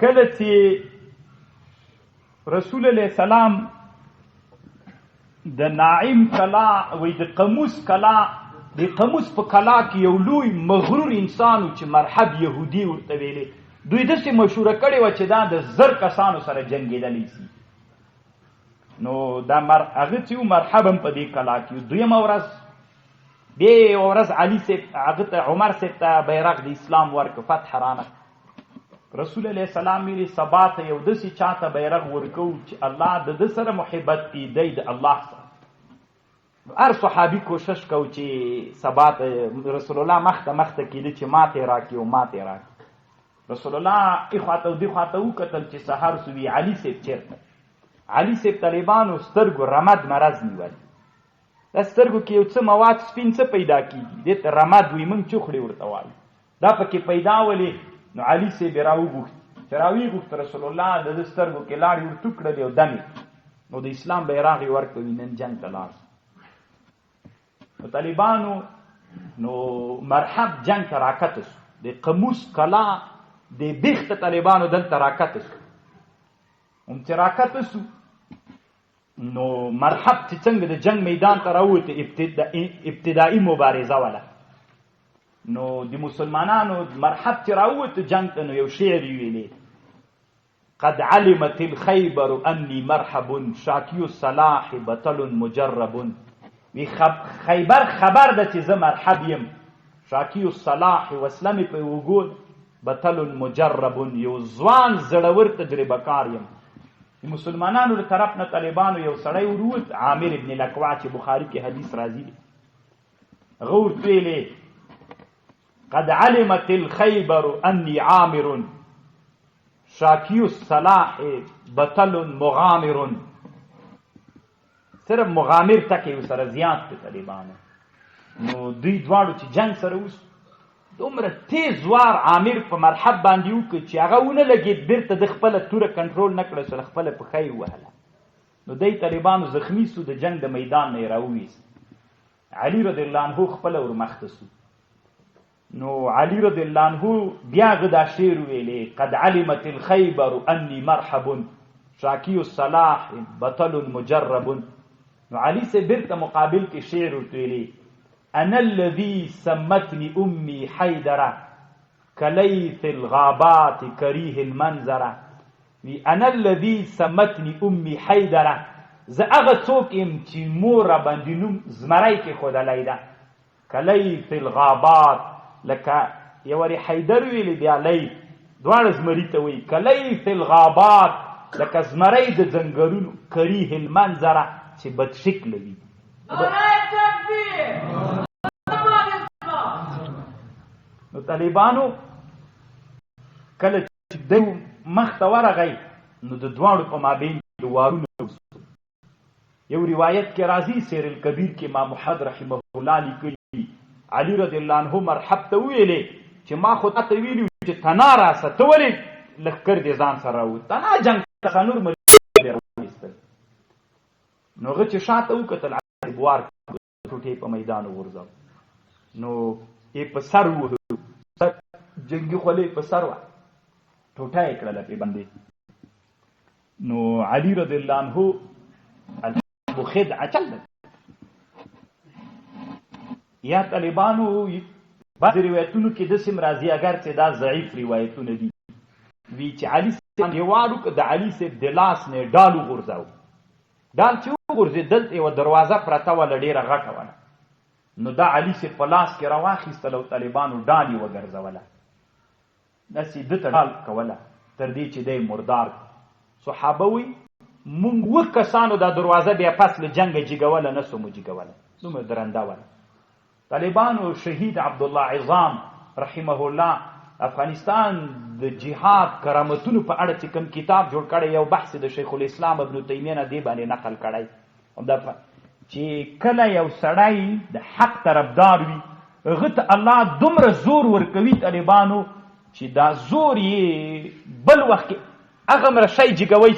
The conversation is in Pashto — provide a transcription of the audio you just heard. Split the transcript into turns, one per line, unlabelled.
کله چې رسول الله سلام د ناعم کلا وی د قموس کلا د قموس په کلا کې یو لوی مغرور انسان چې مرحب يهودي ورته ویلې دوی داسې مشوره کړې وه چې دا د زر کسانو سره جنګېدلی سي نو دا هغه چې مرحبا په دې کلا کې دویمه ورځ دې ورځ علي صاحب هغه ته عمر صاحب ته بیرغ د اسلام ورکړ فتح رانه رسول الله سلام ویلي سبا ته یو داسې چاته بیرغ ورکو چې الله د ده سره محبت کړي دی د الله سره هر صحابي کوشش کو چې سبا ته رسول الله مخته کېده چې ماته راکړي او ماته راکړي رسول الله اخواته او دې خواته وکتل چې سهار سوي علي صاحب چېرته علي صاحب طالبانو سترګو رمد مرض نیول دا سترګو کې یو څه مواد سپین څه پیدا کېږي دې ته رمد وي موږ چوخړې ورته وایو دا پکې پیدا ولې نو علي صاحب یې راوغوښت چې راویې غوښت رسول الله د ده سترګو کې لاړې ورتو کړلې او دمې نو د اسلام بیرغ یې ورکوي نن جنګ ته لاړ نو طالبانو نو مرحب جنګ ته راکته سو د قموس کلا د بیخته طالبانو دلته راکته سو هم چې راکته سو نو مرحب چې څنګه د جنگ میدان ته راووته ابتدایي مبارزه وله نو د مسلمانانو مرحب چې راووته جنگ ته نو یو شعر یې ویلې قد علمت الخیبر انی مرحب شاکی الصلاح بطل مجرب وی خیبر خبر ده چې زه مرحب یم شاکی الصلاح وسله مې په وګود بطل مجرب یو ځوان زړور تجربه کار یم د مسلمانانو له طرف نه طالبانو یو سړی وروت عامر ابن الاکوع چې بخاري کې حدیث راځي هغه ورته ویلې قد علمت الخیبر انی عامر شاکی الصلاح بطل مغامر صرف مغامر تکي سره زیات په طالبانو نو دوی دواړو چې جنگ سره اوس دومره تیز وار عامر په مرحب باندې وکړ چې هغه ونه لګېد بیرته د خپله توره کنټرول نه کړه سره خپله پښه یې ووهله نو دی طالبانو زخمي سو د جنگ د میدان نه یې راوویست علي رضی الله عنه خپله ورمخته سو نو علي رضی الله عنه بیا هغه دا شعر ویلې قد علمت الخیبر انی مرحب شاکی الصلاح بطل مجرب نو علي سے بیرته مقابل کې شعر ورته ویلې أنا الذي سمتني أمي حيدرة كليث الغابات كريه المنظرة أنا الذي سمتني أمي حيدرة زه هغه څوک یم چې موره باندې نوم زمری کې ښودلی ده کلیث الغابات لکه یو وارې حیدر ویلې بیا لیث دواړه زمري ته وایي کلیث الغابات لکه زمری د ځنګلونو کریه المنظره چې بدشکله وي نو طالبانو کله چې دی مخ ته ورغی نو د دواړو په مابین کې وارونه یو روایت کې راځي سیر الکبیر کې امام محمد رحمه الله لیکلي علي رضی الله عنه مرحب ته ویلې چې ما خو ته ویلي چې تنا راسه ته ولې لښکر دې ځان سره راووت تنا جنګ څخه نور ملګري راوایستل نو هغه چې شاته وکتل وار ټوټې په میدان وغورځاو نو یې په سر ووهه جنګي خولې په سر وه ټوټه یې کړله پې باندې نو علي رضی الله عنه الحب خدعه چل ده یا طالبانو بعض روایتونو کې داسې هم راځي اگر چې دا ضعیف روایتونه دي وی چې علي صاحب یې وار وکړه د علي صاحب د لاس نه یې ډال وغورځاو ډال چې وغورځېد دلته یوه دروازه پرته وله ډېره غټه وله نو دا علي صاحب په لاس کې راواخیستل او طالبانو ډال یې وګرځوله داسې ده ته ډال کوله تر دې چې دی مردار صحابه وی مونږ اووه کسانو دا دروازه بیا پس له جنګه جګوله نه سو مو جګوله دومره درنده وله طالبانو شهید عبدالله عظام رحمه الله افغانستان د جهاد کرامتونو په اړه چې کوم کتاب جوړ کړی یو بحث د شیخ الاسلام ابن تیمیه نه دې باندې نقل کړی چې کله یو سړی د حق طرفدار وي هغه ته الله دومره زور ورکوي طالبانو چې دا زور یې بل وخت کې هغه مره شی جګوي